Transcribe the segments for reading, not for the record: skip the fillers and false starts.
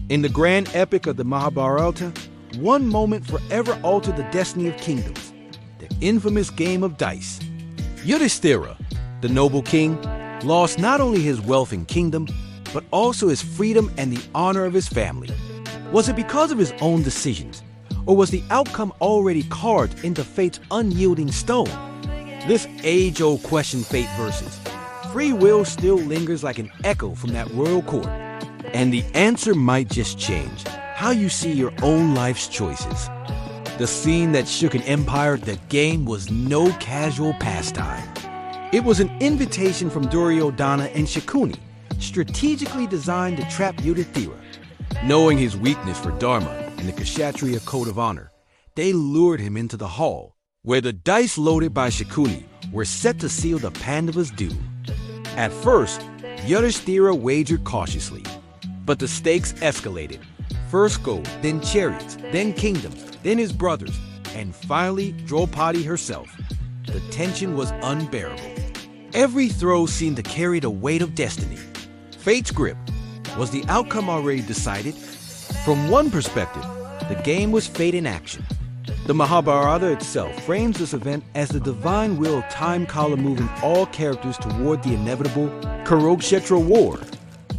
In the grand epic of the Mahabharata, one moment forever altered the destiny of kingdoms, the infamous game of dice. Yudhishthira, the noble king, lost not only his wealth and kingdom, but also his freedom and the honor of his family. Was it because of his own decisions, or was the outcome already carved into fate's unyielding stone? This age-old question fate versus. Free will still lingers like an echo from that royal court. And the answer might just change how you see your own life's choices. The scene that shook an empire, the game was no casual pastime. It was an invitation from Duryodhana and Shakuni, strategically designed to trap Yudhishthira. Knowing his weakness for Dharma and the Kshatriya code of honor, they lured him into the hall, where the dice loaded by Shakuni were set to seal the Pandavas' doom. At first, Yudhishthira wagered cautiously, but the stakes escalated. First gold, then chariots, then kingdoms, then his brothers, and finally Draupadi herself. The tension was unbearable. Every throw seemed to carry the weight of destiny. Fate's grip. Was the outcome already decided? From one perspective, the game was fate in action. The Mahabharata itself frames this event as the divine will of time column moving all characters toward the inevitable Kurukshetra war.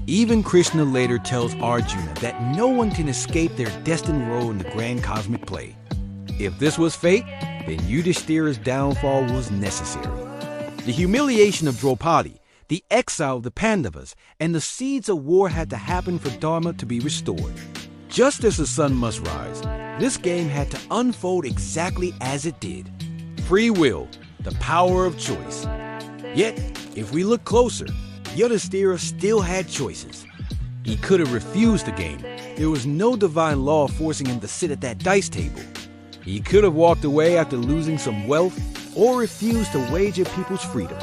Even Krishna later tells Arjuna that no one can escape their destined role in the grand cosmic play. If this was fate, then Yudhishthira's downfall was necessary. The humiliation of Draupadi, the exile of the Pandavas, and the seeds of war had to happen for Dharma to be restored. Just as the sun must rise, this game had to unfold exactly as it did. Free will, the power of choice. Yet, if we look closer, Yudhishthira still had choices. He could have refused the game. There was no divine law forcing him to sit at that dice table. He could have walked away after losing some wealth or refused to wager people's freedom.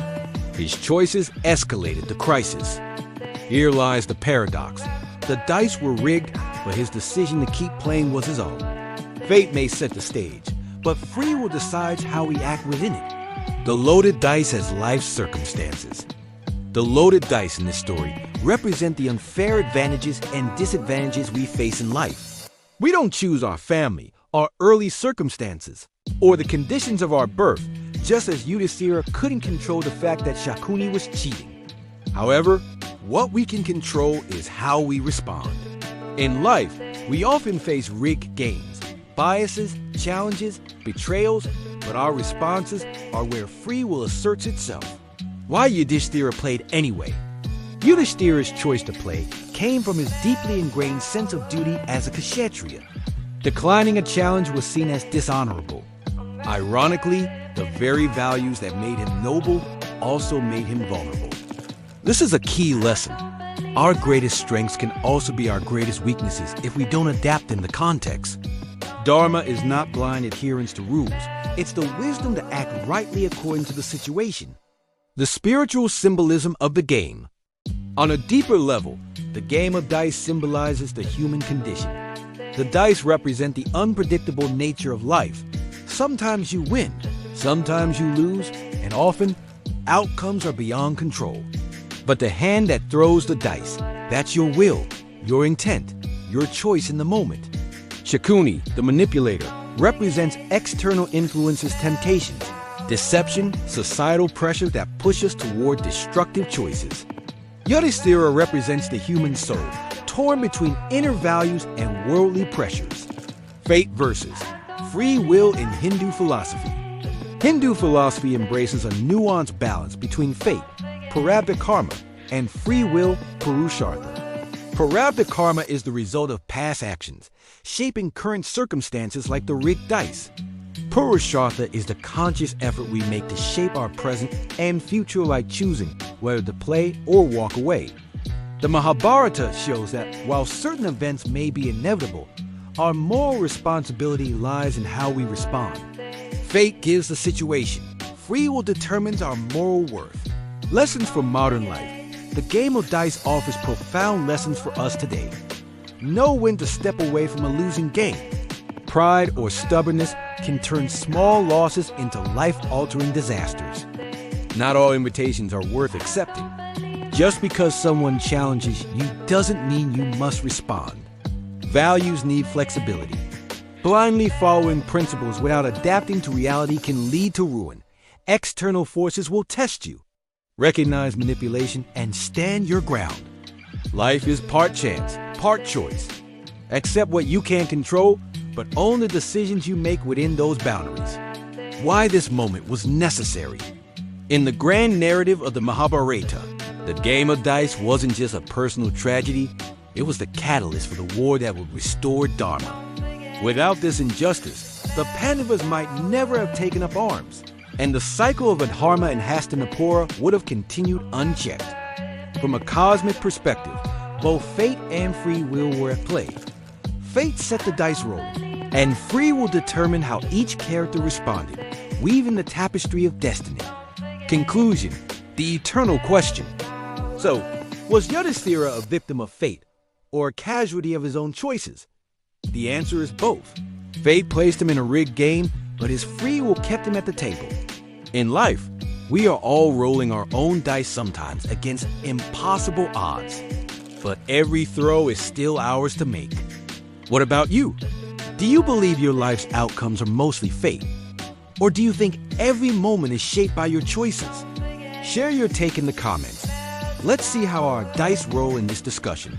His choices escalated the crisis. Here lies the paradox. The dice were rigged, but his decision to keep playing was his own. Fate may set the stage, but free will decides how we act within it. The loaded dice has life's circumstances. The loaded dice in this story represent the unfair advantages and disadvantages we face in life. We don't choose our family, our early circumstances, or the conditions of our birth, just as Yudhishthira couldn't control the fact that Shakuni was cheating. However, what we can control is how we respond. In life, we often face rigged games, biases, challenges, betrayals, but our responses are where free will asserts itself. Why Yudhishthira played anyway? Yudhishthira's choice to play came from his deeply ingrained sense of duty as a Kshatriya. Declining a challenge was seen as dishonorable. Ironically, the very values that made him noble also made him vulnerable. This is a key lesson. Our greatest strengths can also be our greatest weaknesses if we don't adapt in the context. Dharma is not blind adherence to rules. It's the wisdom to act rightly according to the situation. The spiritual symbolism of the game. On a deeper level, the game of dice symbolizes the human condition. The dice represent the unpredictable nature of life. Sometimes you win, sometimes you lose, and often, outcomes are beyond control. But the hand that throws the dice, that's your will, your intent, your choice in the moment. Shakuni, the manipulator, represents external influences, temptations, deception, societal pressure that push us toward destructive choices. Yudhishthira represents the human soul, torn between inner values and worldly pressures. Fate versus free will in Hindu philosophy. Hindu philosophy embraces a nuanced balance between fate, prarabdha karma, and free will, purushartha. Prarabdha karma is the result of past actions, shaping current circumstances like the rigged dice. Purushartha is the conscious effort we make to shape our present and future, like choosing whether to play or walk away. The Mahabharata shows that while certain events may be inevitable, our moral responsibility lies in how we respond. Fate gives the situation. Free will determines our moral worth. Lessons from modern life. The game of dice offers profound lessons for us today. Know when to step away from a losing game. Pride or stubbornness can turn small losses into life-altering disasters. Not all invitations are worth accepting. Just because someone challenges you doesn't mean you must respond. Values need flexibility. Blindly following principles without adapting to reality can lead to ruin. External forces will test you. Recognize manipulation and stand your ground. Life is part chance, part choice. Accept what you can't control, but own the decisions you make within those boundaries. Why this moment was necessary. In the grand narrative of the Mahabharata, the game of dice wasn't just a personal tragedy, it was the catalyst for the war that would restore Dharma. Without this injustice, the Pandavas might never have taken up arms, and the cycle of Adharma and Hastinapura would have continued unchecked. From a cosmic perspective, both fate and free will were at play. Fate set the dice rolling, and free will determine how each character responded, weaving the tapestry of destiny. Conclusion: the eternal question. So, was Yudhishthira a victim of fate, or a casualty of his own choices? The answer is both. Fate placed him in a rigged game, but his free will kept him at the table. In life, we are all rolling our own dice sometimes against impossible odds. But every throw is still ours to make. What about you? Do you believe your life's outcomes are mostly fate? Or do you think every moment is shaped by your choices? Share your take in the comments. Let's see how our dice roll in this discussion.